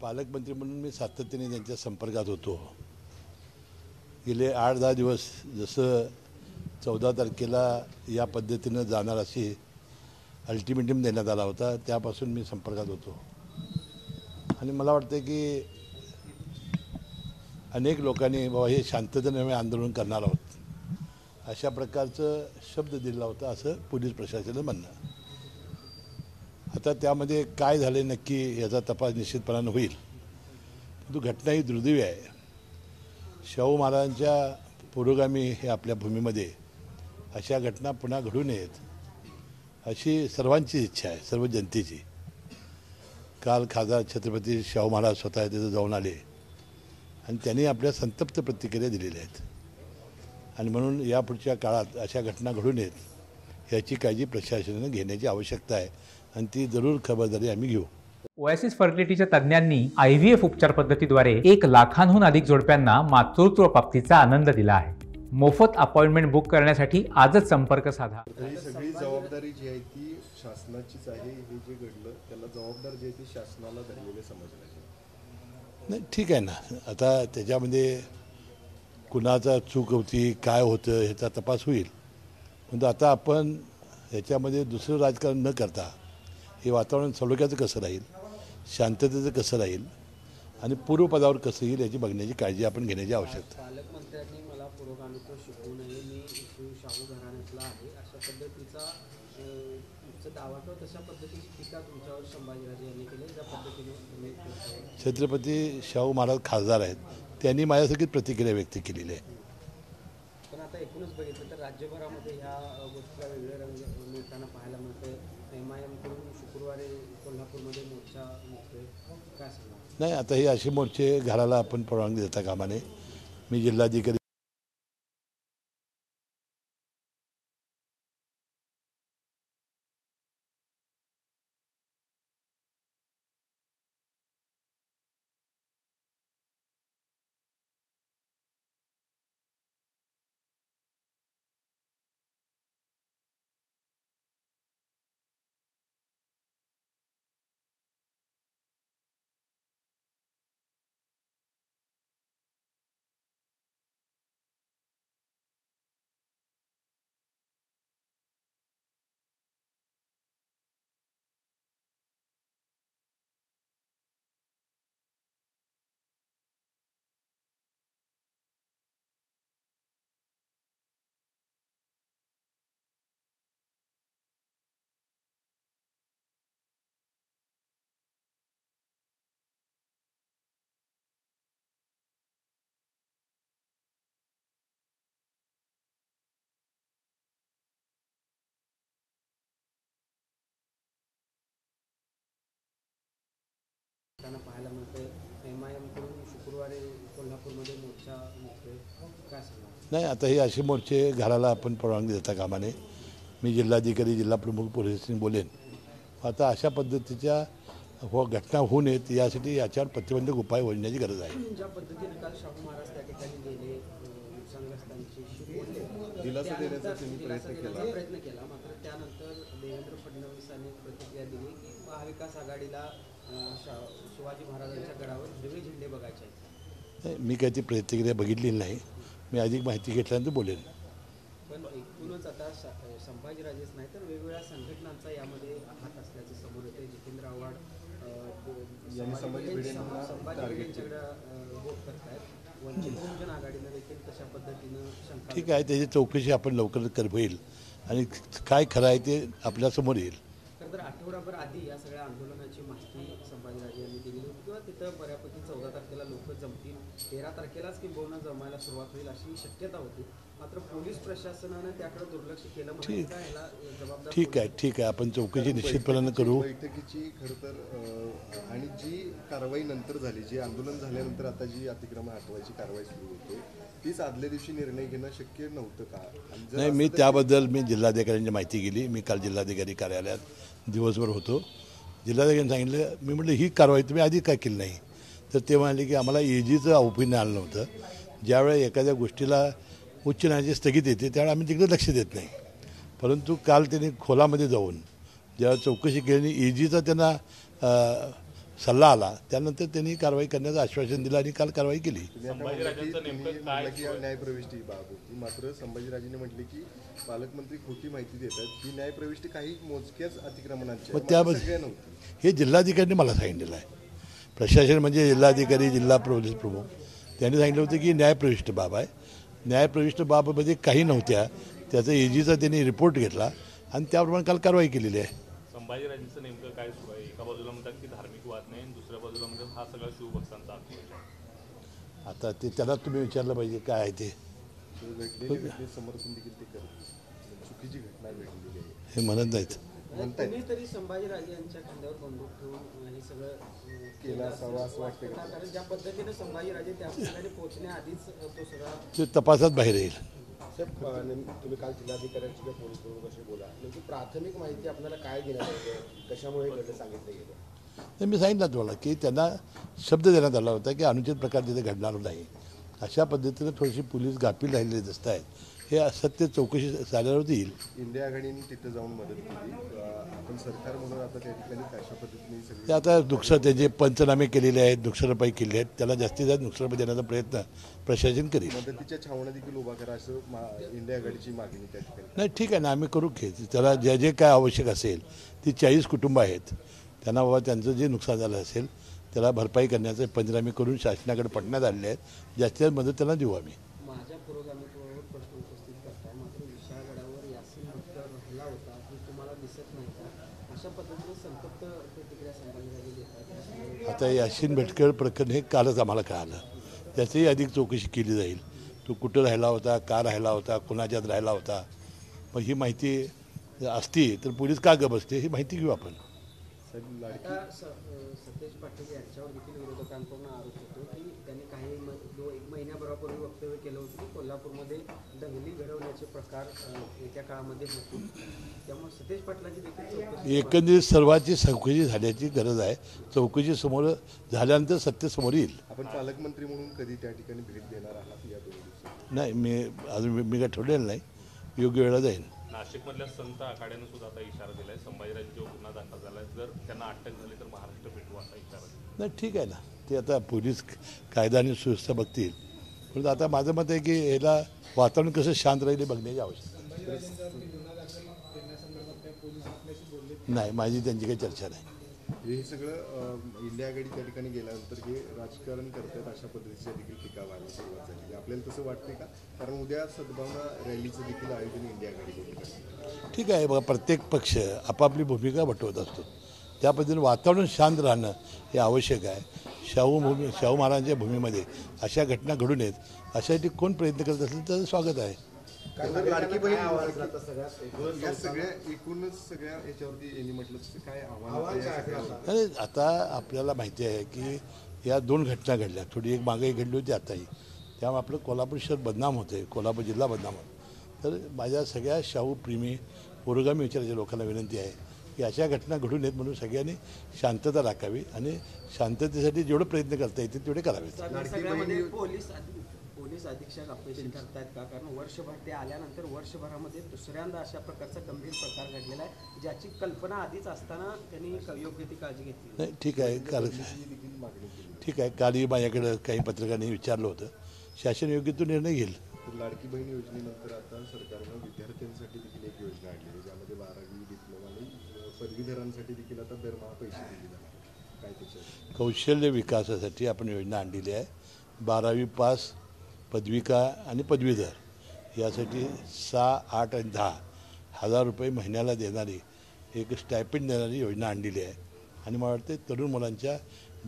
पालकमंत्री म्हणून मी सातत्याने त्यांच्या संपर्कात होतो. गेले 8-10 दिवस जसं 14 तारखेला या पद्धतीनं जाणार अशी अल्टिमेटम देण्यात आला होता, त्यापासून मी संपर्कात होतो. आणि मला वाटतं की अनेक लोकांनी बाबा हे शांततेने आम्ही आंदोलन करणार आहोत अशा प्रकारचं शब्द दिला होता असं पोलीस प्रशासनाचं म्हणणं. आता त्यामध्ये काय झाले नक्की याचा तपास निश्चितपणानं होईल. परंतु घटना ही दुर्दैवी आहे. शाहू महाराजांच्या पुरोगामी हे आपल्या भूमीमध्ये अशा घटना पुन्हा घडू नयेत अशी सर्वांची इच्छा आहे, सर्व जनतेची. काल खासदार छत्रपती शाहू महाराज स्वतः तिथं जाऊन आले आणि त्यांनी आपल्या संतप्त प्रतिक्रिया दिलेल्या आहेत. आणि म्हणून यापुढच्या काळात अशा घटना घडू नयेत याची काळजी प्रशासनाने घेण्याची आवश्यकता आहे आणि ती जरूर खबरदारी आम्ही घेऊ. ओएसिस फर्टिलिटीच्या तज्ज्ञांनी IVF उपचार पद्धतीद्वारे 1 लाखांहून अधिक जोडप्यांना मातृत्व प्राप्तीचा आनंद दिला आहे. मोफत अपॉइंटमेंट बुक करण्यासाठी आजच संपर्क साधा. ही सगळी जबाबदारी जी आहे ती शासनाचीच आहे. हे जे घडलं त्याला जबाबदार जे आहे ती शासनाला धरलेले समजलं नाही. ठीक आहे ना, आता त्याच्यामध्ये कुणाचा चूक होती काय होतं ह्याचा तपास होईल. परंतु आता आपण ह्याच्यामध्ये दुसरं राजकारण न करता हे वातावरण सलोख्याचं कसं राहील, शांततेचं कसं राहील आणि पूर्वपदावर कसं येईल याची बघण्याची काळजी आपण घेण्याची आवश्यकता. पालकमंत्र्यांनी मला पुरोगामित्व शिकवू नये, मी शाहू घराण्यातला आहे अशा पद्धतीचा दावा किंवा तशा पद्धतीची टीका तुमच्यावर संभाजीराजे यांनी केली. ज्या पद्धतीने छत्रपती शाहू महाराज खासदार आहेत, त्यांनी माझ्यासारखीच प्रतिक्रिया व्यक्त केलेली आहे. पण आता एकूणच बघितलं तर राज्यभरामध्ये ह्या गोष्टीला वेगळे रंग मिळताना पाहायला मिळतं. MIM कडून शुक्रवारी कोल्हापूरमध्ये मोर्चा निघतोय, काय सांगा? नाही, आता हे असे मोर्चे घराला आपण परवानगी देता कामा नये. मी जिल्हाधिकारी पाहायला मिळतंय. MIM कडून शुक्रवारी कोल्हापूरमध्ये मोर्चा निघतोय, काय सांगा? नाही, आता हे असे मोर्चे घराला आपण परवानगी देता कामा नये. मी जिल्हाधिकारी जिल्हा प्रमुख पोलिसांनी बोलेन. आता अशा पद्धतीच्या घटना होऊ नयेत यासाठी याच्यावर प्रतिबंधक उपाय होण्याची गरज आहे. ज्या पद्धतीने काल शाहू महाराज त्या ठिकाणी गेले, नुकसानग्रस्तांशी दिलासा देण्याचा त्यांनी प्रयत्न केला, मात्र त्यानंतर देवेंद्र फडणवीसांनी प्रतिक्रिया दिली की महाविकास आघाडीला शिवाजी महाराजांच्या गडावर हिरवे झेंडे बघायचे आहेत. मी काही ती प्रतिक्रिया बघितलेली नाही. मी अधिक माहिती घेतल्यानंतर बोलेन. पण एकूणच आता संभाजीराजेच नाही तर वेगवेगळ्या संघटनांचा यामध्ये हात असल्याचं समोर येते. जितेंद्र आव्हाड संभाजी भिडेंच्याकडे वोट करतायत. वंचित बहुजन आघाडीनं देखील तशा पद्धतीनं शंका. ठीक आहे, त्याची चौकशी आपण लवकरच होईल आणि काय खरं आहे ते आपल्यासमोर येईल. तर आठवडाभर आधी या सगळ्या आंदोलनाची माहिती संभाजीराजे यांनी दिली होती किंवा तिथं बऱ्यापैकी 14 तारखेला लोक जमतील, 13 तारखेलाच किंबहुना जमायला सुरुवात होईल अशी शक्यता होती. मात्र पोलीस प्रशासनाने त्याकडे दुर्लक्ष केलं. ठीक आहे, आपण चौकशी निश्चितपणाने करू. बैठकीची खरं तर आणि जी कारवाई नंतर झाली, जी आंदोलन झाल्यानंतर आता जी अतिक्रमण हटवायची कारवाई सुरू होते, तीच आदल्या दिवशी निर्णय घेणं शक्य नव्हतं का? नाही, मी त्याबद्दल जिल्हाधिकाऱ्यांची माहिती गेली. मी काल जिल्हाधिकारी कार्यालयात दिवसभर होतो. जिल्हाधिकाऱ्यांनी सांगितलं, मी म्हटलं ही कारवाई तुम्ही आधी काय केली नाही? तर ते म्हणाले की आम्हाला AGचं ओपिनियन आलं नव्हतं. ज्यावेळेला एखाद्या गोष्टीला उच्च न्यायालयाची स्थगित येते त्यावेळेला आम्ही तिकडे लक्ष देत नाही. परंतु काल त्यांनी खोलामध्ये जाऊन ज्यावेळेला चौकशी केली, AGचा त्यांना सल्ला आला त्यानंतर त्यांनी कारवाई करण्याचं आश्वासन दिलं आणि काल कारवाई केली. तुम्ही म्हटलं की न्यायप्रविष्टी बाब होती, मात्र संभाजीराजेंनी म्हटले की पालकमंत्री खोटी माहिती देतात. ही न्यायप्रविष्टी काही मोजक्याच अतिक्रमणांची मग आहे, त्यामध्ये सगळ्या नव्हती. हे जिल्हाधिकाऱ्यांनी मला सांगितलेलं आहे. प्रशासन म्हणजे जिल्हाधिकारी, जिल्हा पोलीस प्रमुख त्यांनी सांगितलं होतं की न्यायप्रविष्ट बाब आहे. न्यायप्रविष्ट बाबमध्ये काही नव्हत्या, त्याचा एजीचा त्यांनी रिपोर्ट घेतला आणि त्याप्रमाणे काल कारवाई केलेली आहे. संभाजीराजेंचं नेमकं काय सुरू आहे? एका बाजूला म्हणतात की धार्मिक वाद नाही, दुसऱ्या बाजूला म्हणतात हा सगळा शिवभक्तांचा आक्रोश आहे. आता ते त्याला तुम्ही विचारलं पाहिजे काय आहे ते. घटनेचे समर्थन देखील ते करत चुकीची घटना घडलेली आहे हे म्हणत नाहीत. तुम्ही तरी संभाजीराजे यांच्या खांद्यावर बंदूक ठेवून हे सगळं केलं असावं असं वाटतं का? कारण ज्या पद्धतीने संभाजीराजे त्या ठिकाणी पोहोचण्याआधीच तो सगळा ते तपासात बाहेर येईल. तुम्ही काल जिल्हाधिकाऱ्यांची किंवा पोलीस प्रमुख कशी बोला, म्हणजे प्राथमिक माहिती आपल्याला काय देण्यात येते, कशामुळे घडलं सांगितलं गेलं? तर मी सांगितलं तुम्हाला की त्यांना शब्द देण्यात आला होता की अनुचित प्रकार तिथे घडणार नाही. अशा पद्धतीने थोडीशी पोलीस गाफील राहिलेले दिसत आहेत. हे सत्य चौकशी झाल्यावर येईल. इंडिया आघाडीने तिथं जाऊन मदत केली. आपण सरकार म्हणून आता त्या ठिकाणी कशा पद्धतीने ते सगळी आता त्याचे पंचनामे केलेले आहेत, नुकसानभरपाई केली आहेत, त्याला जास्तीत जास्त नुकसानभरपाई देण्याचा प्रयत्न प्रशासन करेल. मदतीच्या छावण्या देखील उभा करा असं इंडिया आघाडीची मागणी त्या ठिकाणी. नाही ठीक आहे ना, आम्ही करू की त्याला जे जे काय आवश्यक असेल ती 40 कुटुंब आहेत त्यांना बाबा त्यांचं जे नुकसान झालं असेल त्याला भरपाई करण्याचे पंचनामे करून शासनाकडे पाठवण्यात आलेले आहेत. जास्तीत जास्त मदत त्यांना देऊ आम्ही. माझ्या पुरोगामित्वावर प्रश्न उपस्थित करताय, मात्र विशाळगडावर यासीन भट्ट राहिला होता हे तुम्हाला दिसत नाही का? अशा पद्धतीने संतप्त प्रतिक्रिया संभाजीराजे देतात. आता याशीन भटकळ प्रकरण हे कालच आम्हाला कळालं. त्याचीही अधिक चौकशी केली जाईल. तो कुठं राहिला होता, का राहिला होता, कोणाच्यात राहिला होता. पण ही माहिती असती तर पोलीस का गप बसते ही माहिती घेऊ आपण. आता सतेज पाटील यांच्यावर देखील विरोधकांकडून आरोप होतो की त्यांनी काही एक महिन्याभरापूर्वी वक्तव्य केलं होतं की कोल्हापूरमध्ये दंगली घडवण्याचे प्रकार येत्या काळामध्ये होतील. त्यामुळे सतेज पाटलांची देखील चौकशी एकंदरीत सर्वांची चौकशी झाल्याची गरज आहे. चौकशी समोर झाल्यानंतर सत्य समोर येईल. आपण पालकमंत्री म्हणून कधी त्या ठिकाणी भेट देणार आहात या 2 दिवसात? नाही मी काय ठरलेलं नाही, योग्य वेळा जाईल. नाशिकमधल्या संत आखाड्यानं सुद्धा आता इशारा दिलाय, संभाजीराजेंवर गुन्हा दाखल झालाय, जर त्यांना अटक झाली तर महाराष्ट्र पेटवू असा इशारा दिला. नाही ठीक आहे ना, ते आता पोलीस कायदा आणि सुव्यवस्था बघतील. परंतु आता माझं मत आहे की याला वातावरण कसं शांत राहील हे बघण्याची आवश्यकता नाही. माझी त्यांची काही चर्चा नाही. हे सगळं इंडिया आघाडी त्या ठिकाणी गेल्यानंतर हे राजकारण करतात अशा पद्धतीच्या देखील टीका व्हायला सुरुवात झाली. आपल्याला तसं वाटते का? कारण उद्या सद्भावना रॅलीचं देखील आयोजन इंडिया आघाडी करते. ठीक आहे बघा, प्रत्येक पक्ष आपापली भूमिका वठवत असतो. त्या पद्धतीने वातावरण शांत राहणं हे आवश्यक आहे. शाहू महाराजांच्या भूमीमध्ये अशा घटना घडू नयेत अशासाठी कोण प्रयत्न करत असेल त्याचं स्वागत आहे. लाडकी बहीण या सगळ्या एकूणच सगळ्या याच्यावरती यांनी म्हटलं काय आव्हान? अरे आता आपल्याला माहिती आहे की या 2 घटना घडल्या, थोडी एक मागे घडली होती आताही. त्यामुळे आपलं कोल्हापूर शहर बदनाम होते, कोल्हापूर जिल्हा बदनाम होतो. तर माझ्या सगळ्या शाहू प्रेमी पुरोगामी विचाराच्या लोकांना विनंती आहे की अशा घटना घडू नयेत म्हणून सगळ्यांनी शांतता राखावी आणि शांततेसाठी जेवढे प्रयत्न करता येतील तेवढे करावेत. सगळ्यामध्ये पोलीस अधीक्षक अपयशी ठरतायत का? कारण वर्षभर ते आल्यानंतर वर्षभरामध्ये दुसऱ्यांदा अशा प्रकारचा गंभीर प्रकार घडलेला आहे ज्याची कल्पना आधीच असताना त्यांनी योग्य ती काळजी घेतली. नाही ठीक आहे, कालही माझ्याकडं काही पत्रकारांनी विचारलं होतं. शासन योग्य तो निर्णय घेईल. लाडकी बहीण योजनेनंतर आता सरकारनं विद्यार्थ्यांसाठी देखील एक योजना आणली ज्यामध्ये 12वी डिप्लोमा आणि पदवीधरांसाठी देखील आता दरमहा पैसे दिले जाणार. काय त्याच्यात कौशल्य विकासासाठी आपण योजना आणलेली आहे. 12वी पास, पदविका आणि पदवीधर यासाठी 6, 8 आणि 10 हजार रुपये महिन्याला देणारी एक स्टायपेंड देणारी योजना आणलेली आहे. आणि मला वाटते तरुण मुलांच्या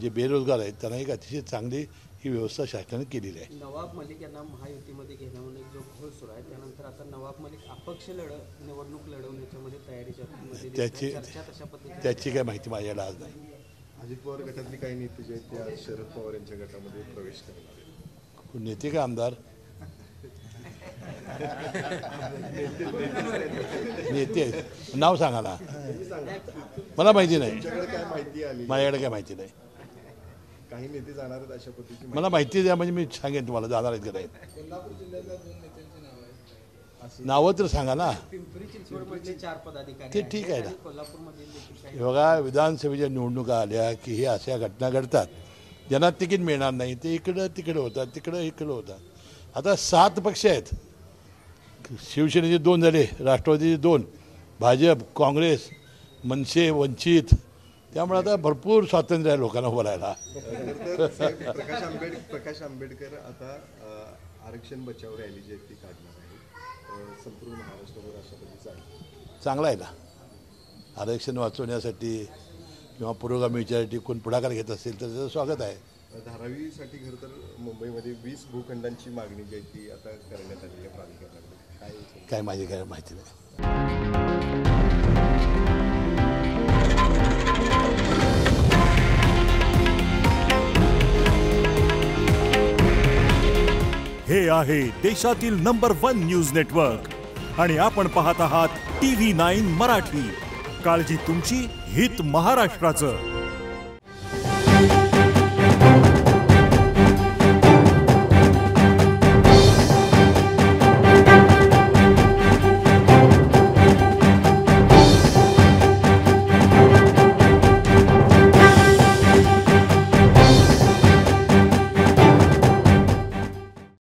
जे बेरोजगार आहेत त्यांना एक अतिशय चांगली ही व्यवस्था शासनाने केलेली आहे. नवाब मलिक यांना महायुतीमध्ये घेण्यावर एक जो घोळ सुरू आहे त्यानंतर आता नवाब मलिक अपक्ष निवडणूक लढवण्याच्यामध्ये तयारीच्या त्याची काय माहिती माझ्याला आज नाही. अजित पवार गटातली काही नेते जे आहेत ते आज शरद पवार यांच्या गटामध्ये प्रवेश करणार आहेत. नेते का आमदार? नेते नाव सांगा ना, मला माहिती नाही. काय माहिती आली? माझ्याकडे काय माहिती नाही. काही नेते जाणार आहेत अशा पद्धतीची मला माहिती द्या म्हणजे मी सांगेन तुम्हाला जाणार आहेत का नाही. नावं तर सांगा ना. पिंपरी चिंचवडमधले 4 पदाधिकारी ते ठीक आहे ना. आणि कोल्हापूरमधील देखील काही बघा, विधानसभेच्या निवडणुका आल्या की हे अशा घटना घडतात. ज्यांना तिकीट मिळणार नाही ते इकडं तिकडं होतात, तिकडं इकडं होतात. आता 7 पक्ष आहेत. शिवसेनेचे 2 झाले, राष्ट्रवादीचे 2, भाजप, काँग्रेस, मनसे, वंचित. त्यामुळे आता भरपूर स्वातंत्र्य आहे लोकांना बोलायला. प्रकाश आंबेडकर आता आरक्षण बचाव रॅली जी आहे ती काढणार आहे. संपूर्ण महाराष्ट्रावर अशा पद्धतीचं आहे. चांगला आहे ना. आरक्षण वाचवण्यासाठी किंवा पुरोगामी विचारासाठी कोण पुढाकार घेत असेल तर त्याचं स्वागत आहे. धारावीसाठी खरं तर मुंबईमध्ये 20 भूखंडांची मागणी जी आहे ती आता करण्यात आलेली आहे प्राधिकरणाकडे. काय माझी काय माहिती नाही. हे आहे देशातील नंबर 1 न्यूज नेटवर्क आणि आपण पाहत आहात TV9 मराठी. काळजी तुमची, हित महाराष्ट्राचं.